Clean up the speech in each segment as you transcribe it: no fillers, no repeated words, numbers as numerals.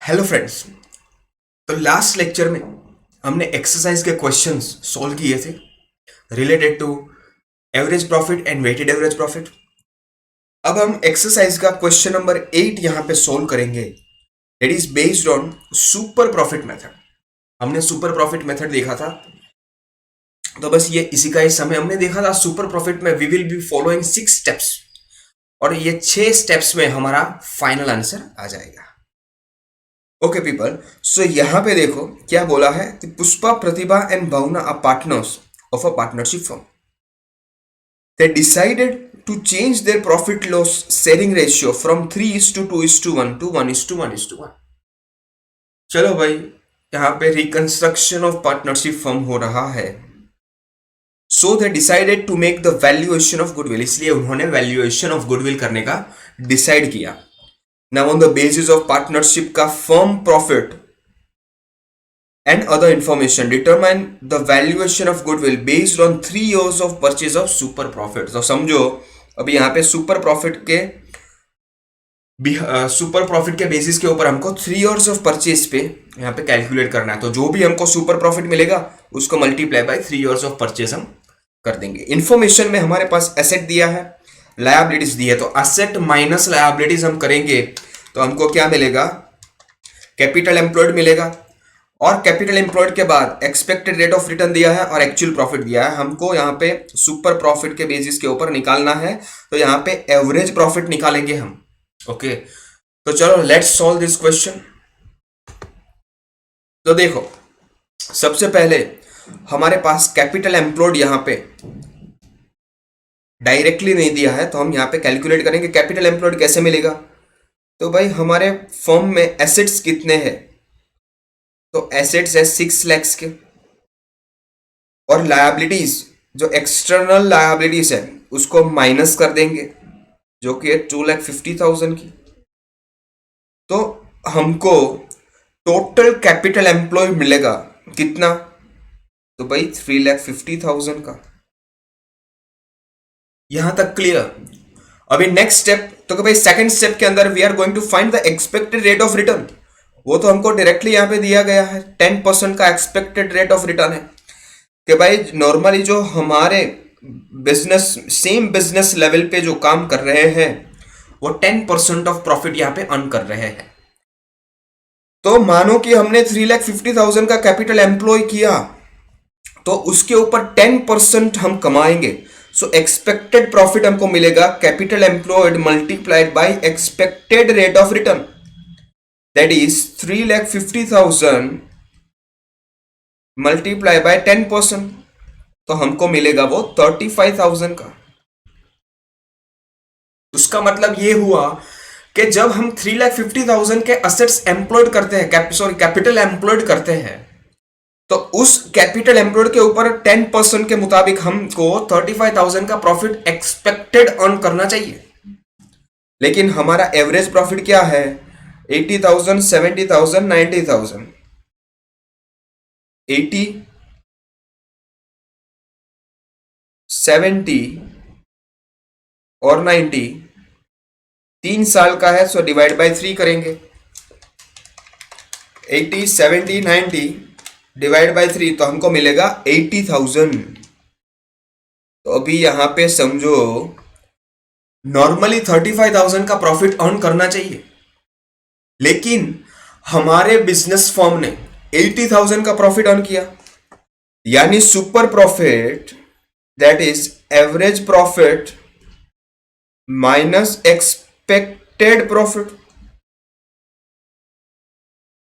Hello friends. तो last lecture में हमने एक्सरसाइज के क्वेश्चंस सॉल्व किए थे related to average profit and weighted average profit. अब हम एक्सरसाइज का क्वेश्चन नंबर 8 यहां पे सॉल्व करेंगे। It is based on super profit method. हमने सुपर प्रॉफिट मेथड देखा था, तो बस ये इसी का ही समय हमने देखा था। सुपर प्रॉफिट में we will be following 6 steps और ये 6 स्टेप्स में हमारा फाइनल आंसर आ जाएगा। ओके पीपल, सो यहां पे देखो क्या बोला है कि Pushpa, Pratibha and Bhavna are partners of a partnership firm. They decided to change their profit loss sharing ratio from 3:2:1 to 1:1:1। चलो भाई, यहां पे रिकंस्ट्रक्शन ऑफ पार्टनरशिप फर्म हो रहा है। So they decided to make the valuation of goodwill, इसलिए उन्होंने valuation of goodwill करने का डिसाइड किया। Now on the basis of partnership का firm profit and other information determine the valuation of goodwill based on 3 years of purchase of super profit। तो समझो अभी यहाँ पे सुपर प्रॉफिट के बेसिस के ऊपर हमको 3 years ऑफ परचेज पे यहाँ पे कैलकुलेट करना है। तो जो भी हमको सुपर प्रॉफिट मिलेगा उसको multiply by 3 years of purchase हम कर देंगे। इंफॉर्मेशन में हमारे पास एसेट दिया है, लायबिलिटीज दी है, तो एसेट माइनस लायबिलिटीज हम करेंगे तो हमको क्या मिलेगा? कैपिटल एम्प्लॉयड मिलेगा। और कैपिटल एम्प्लॉयड के बाद एक्सपेक्टेड रेट ऑफ रिटर्न दिया है और एक्चुअल प्रॉफिट दिया है। हमको यहाँ पे सुपर प्रॉफिट के बेसिस के ऊपर निकालना है, तो यहाँ पे एवरेज प्रॉफिट निकालेंगे हम। ओके, तो चलो लेट्स सॉल्व दिस क्वेश्चन। तो देखो, सबसे पहले हमारे पास कैपिटल एम्प्लॉयड यहाँ पे डायरेक्टली नहीं दिया है, तो हम यहाँ पे कैलकुलेट करेंगे कैपिटल एम्प्लॉयड कैसे मिलेगा। तो भाई हमारे फर्म में एसेट्स कितने हैं? तो एसेट्स है 6 lakhs के, और लायबिलिटीज जो एक्सटर्नल लायबिलिटीज है उसको माइनस कर देंगे जो कि है 2,50,000 की। तो हमको टोटल कैपिटल एम्प्लॉय मिलेगा कितना? तो भाई 3,50,000 का। यहां तक क्लियर? अभी नेक्स्ट स्टेप, तो भाई सेकंड स्टेप के अंदर we are going to find the expected rate of return. वो तो हमको डायरेक्टली यहां पे दिया गया है, 10% का एक्सपेक्टेड रेट ऑफ रिटर्न है कि भाई नॉर्मली जो हमारे सेम बिजनेस लेवल पे जो काम कर रहे हैं वो 10% ऑफ प्रॉफिट यहां पे अर्न कर रहे हैं। तो मानो कि हमने 3,50,000 का कैपिटल एम्प्लॉय किया, तो उसके ऊपर 10% हम कमाएंगे। सो एक्सपेक्टेड प्रॉफिट हमको मिलेगा capital employed multiplied by expected rate of return, that is 3,50,000 multiply by 10%, तो हमको मिलेगा वो 35,000 का। उसका मतलब ये हुआ कि जब हम 3,50,000 के असेट्स एम्प्लॉयड करते हैं, कैपिटल एम्प्लॉयड करते हैं, तो उस कैपिटल एम्प्लॉयड के ऊपर 10% के मुताबिक हमको 35,000 का प्रॉफिट एक्सपेक्टेड अर्न करना चाहिए। लेकिन हमारा एवरेज प्रॉफिट क्या है? 80,000, 70,000, 90,000। 80, 70 और 90 3 साल का है, सो डिवाइड बाय 3 करेंगे। 80, 70, 90 डिवाइड बाय 3, तो हमको मिलेगा 80,000। तो अभी यहां पे समझो नॉर्मली 35,000 का प्रॉफिट अर्न करना चाहिए, लेकिन हमारे बिजनेस फर्म ने 80,000 का प्रॉफिट अर्न किया, यानी super profit that is average profit minus expected profit.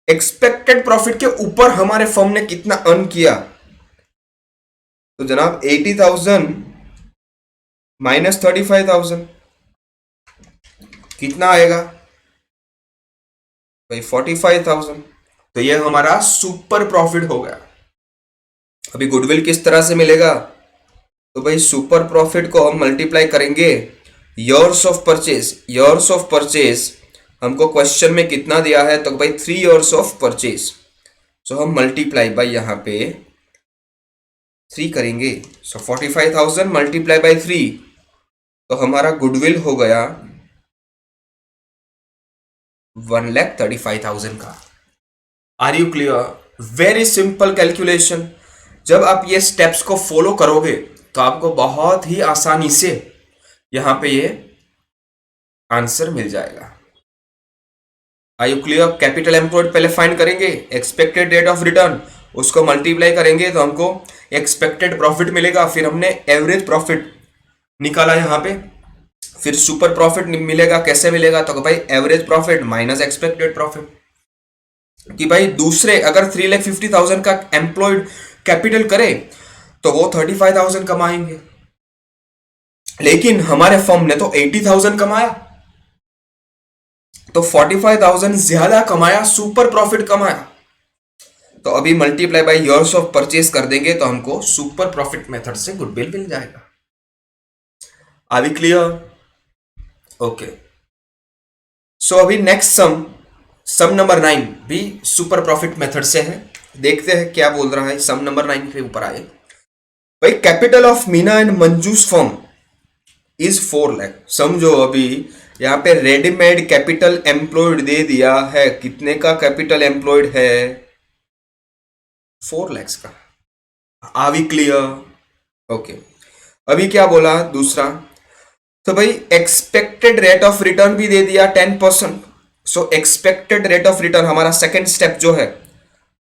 Expected profit के ऊपर हमारे फर्म ने कितना अर्न किया? तो जनाब 80,000 माइनस 35,000 कितना आएगा भाई? 45,000। तो ये हमारा सुपर प्रॉफिट हो गया। अभी गुडविल किस तरह से मिलेगा? तो भाई सुपर प्रॉफिट को हम मल्टीप्लाई करेंगे years of purchase. Years of purchase हमको क्वेश्चन में कितना दिया है? तो भाई 3 years ऑफ परचेज। सो हम मल्टीप्लाई बाय यहां पे 3 करेंगे। सो 45,000 मल्टीप्लाई बाय 3, तो हमारा गुडविल हो गया 1,35,000 का। Are you clear? Very simple calculation. जब आप ये स्टेप्स को फॉलो करोगे तो आपको बहुत ही आसानी से यहां पे ये आंसर मिल जाएगा। Are you clear? Capital employed पहले फाइंड करेंगे, एक्सपेक्टेड रेट ऑफ रिटर्न, उसको मल्टीप्लाई करेंगे तो हमको एक्सपेक्टेड प्रॉफिट मिलेगा। फिर हमने एवरेज प्रॉफिट निकाला यहाँ पे, फिर सुपर प्रॉफिट मिलेगा। कैसे मिलेगा? तो भाई average profit minus expected profit, कि भाई दूसरे अगर 3,50,000 का एम्प्लॉयड कैपिटल करे तो वो 35,000 कमाएंगे, लेकिन हमारे फर्म ने तो 80,000 कमाया, तो 45,000 ज्यादा कमाया, सुपर प्रॉफिट कमाया। तो अभी multiply by years of purchase कर देंगे तो हमको सुपर प्रॉफिट मेथड से गुडविल मिल जाएगा। Are we clear? Okay, so अभी नेक्स्ट सम नंबर 9 भी सुपर प्रॉफिट मेथड से है। देखते हैं क्या बोल रहा है। सम नंबर 9 के ऊपर आए भाई। Capital of Meena and Manju's firm is 4 lakh. समझो अभी यहां पे रेडीमेड कैपिटल एम्प्लॉयड दे दिया है। कितने का कैपिटल एम्प्लॉयड है? 4 लाख का। Are we clear? ओके, अभी क्या बोला दूसरा? तो भाई एक्सपेक्टेड रेट ऑफ रिटर्न भी दे दिया 10%। सो एक्सपेक्टेड रेट ऑफ रिटर्न हमारा सेकेंड स्टेप जो है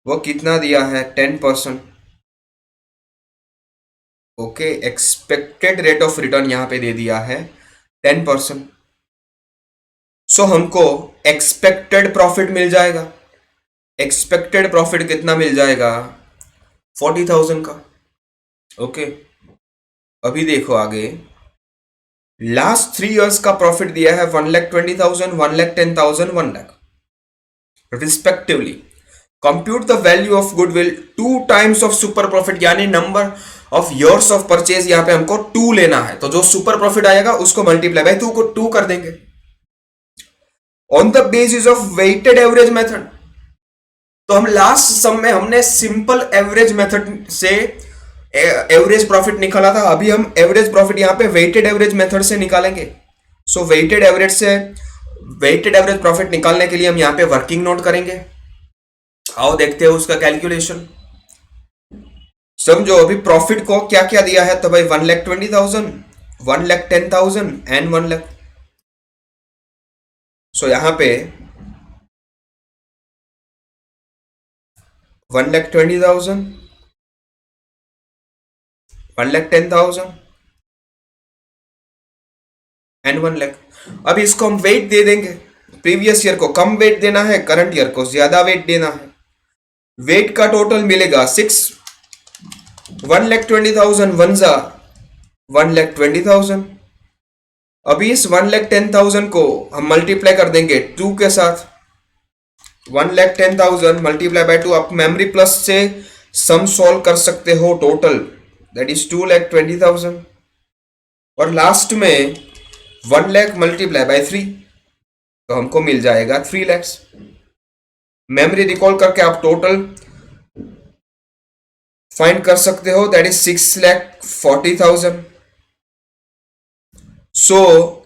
वो कितना दिया है? 10%। Okay, expected rate of return यहां पे दे दिया है 10%। सो हमको एक्सपेक्टेड प्रॉफिट मिल जाएगा। एक्सपेक्टेड प्रॉफिट कितना मिल जाएगा? 40,000 का। ओके, अभी देखो आगे। लास्ट 3 इयर्स का प्रॉफिट दिया है 1,20,000, 1,10,000, 1 lakh respectively. Compute the value of goodwill 2 times of super profit, यानी number of years of purchase यहां पे हमको 2 लेना है। तो जो सुपर प्रॉफिट आएगा उसको मल्टीप्लाई बाय 2 को 2 कर देंगे। On the basis of weighted average method, तो हम लास्ट सम में हमने सिंपल एवरेज मेथड से एवरेज प्रॉफिट निकाला था। अभी हम एवरेज प्रॉफिट यहां पे वेटेड एवरेज मेथड से निकालेंगे। सो वेटेड एवरेज प्रॉफिट निकालने के लिए हम यहां पे वर्किंग नोट करेंगे। आओ देखते हैं उसका कैलकुलेशन। समझो अभी प्रॉफिट को क्या क्या दिया है? तो भाई 1,20,000, 1,10,000 एंड 1 लाख। सो यहां पे 1,20,000, 1,10,000 एंड 1 लाख। अब इसको हम वेट दे देंगे। प्रीवियस ईयर को कम वेट देना है, करंट ईयर को ज्यादा वेट देना है। वेट का टोटल मिलेगा 6। 1,20,000 वन जा 1,20,000। अभी इस 1,10,000 को हम मल्टीप्लाई कर देंगे 2 के साथ। 1,10,000 मल्टीप्लाई बाय 2। आप मेमोरी प्लस से सम सॉल्व कर सकते हो। टोटल दैट इज 2,20,000 और लास्ट में 1 लाख मल्टीप्लाई बाय 3 तो हमको मिल जाएगा 3 लाख। मेमोरी रिकॉल करके आप टोटल फाइंड कर सकते हो, दैट इज 6,40,000। सो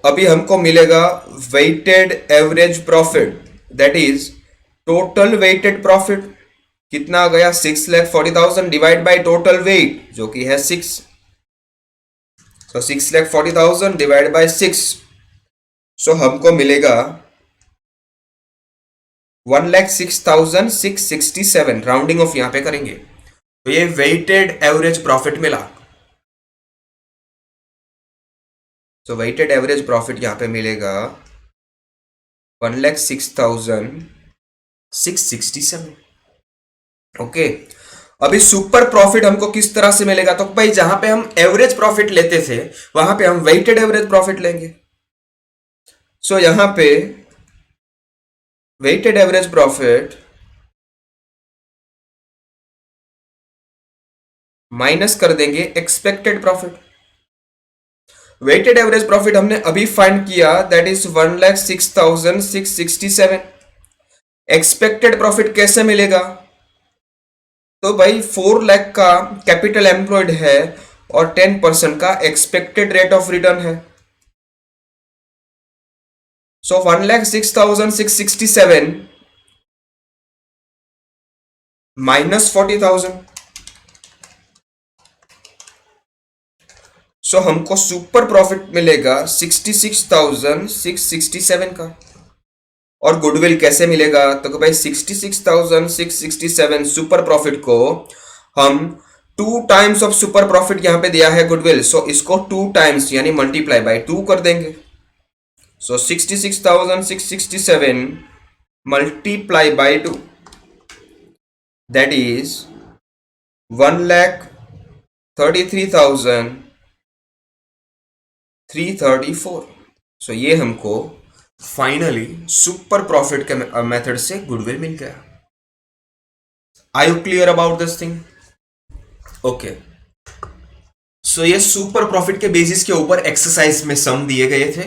अभी हमको मिलेगा weighted average profit, that is total weighted profit कितना आ गया? 6,40,000 डिवाइड बाय टोटल वेट जो कि है 6। सो 6,40,000 डिवाइड बाय 6, सो हमको मिलेगा 1,06,667। राउंडिंग ऑफ यहां पे करेंगे तो ये वेटेड एवरेज प्रॉफिट मिला। तो वेटेड एवरेज प्रॉफिट यहां पे मिलेगा 1,06,667। ओके, अभी सुपर प्रॉफिट हमको किस तरह से मिलेगा? तो भाई जहां पे हम एवरेज प्रॉफिट लेते थे वहां पे हम वेटेड एवरेज प्रॉफिट लेंगे। सो यहां पे वेटेड एवरेज प्रॉफिट माइनस कर देंगे expected profit. Weighted average profit हमने अभी फाइंड किया, दैट इज 1,06,667। एक्सपेक्टेड प्रॉफिट कैसे मिलेगा? तो भाई 4 लाख का कैपिटल एम्प्लॉयड है और 10% का एक्सपेक्टेड रेट ऑफ रिटर्न है। सो 1,06,667 माइनस 40,000, सो हमको सुपर प्रॉफिट मिलेगा 66,667 का। और गुडविल कैसे मिलेगा? तो भाई 66,667 सुपर प्रॉफिट को हम 2 टाइम्स ऑफ सुपर प्रॉफिट यहां पे दिया है गुडविल, सो इसको 2 टाइम्स यानी मल्टीप्लाई बाय 2 कर देंगे। So 66,667 multiply by 2, that is 1,33,334। So ये हमको फाइनली सुपर प्रॉफिट के मेथड से गुडविल मिल गया। Are you clear about this thing? Okay, so ये सुपर प्रॉफिट के बेसिस के ऊपर एक्सरसाइज में सम दिए गए थे।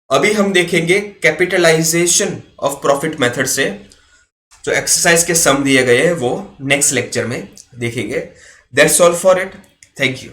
अभी हम देखेंगे कैपिटलाइजेशन ऑफ प्रॉफिट मेथड से जो एक्सरसाइज के सम दिए गए हैं वो नेक्स्ट लेक्चर में देखेंगे। That's all for it, thank you.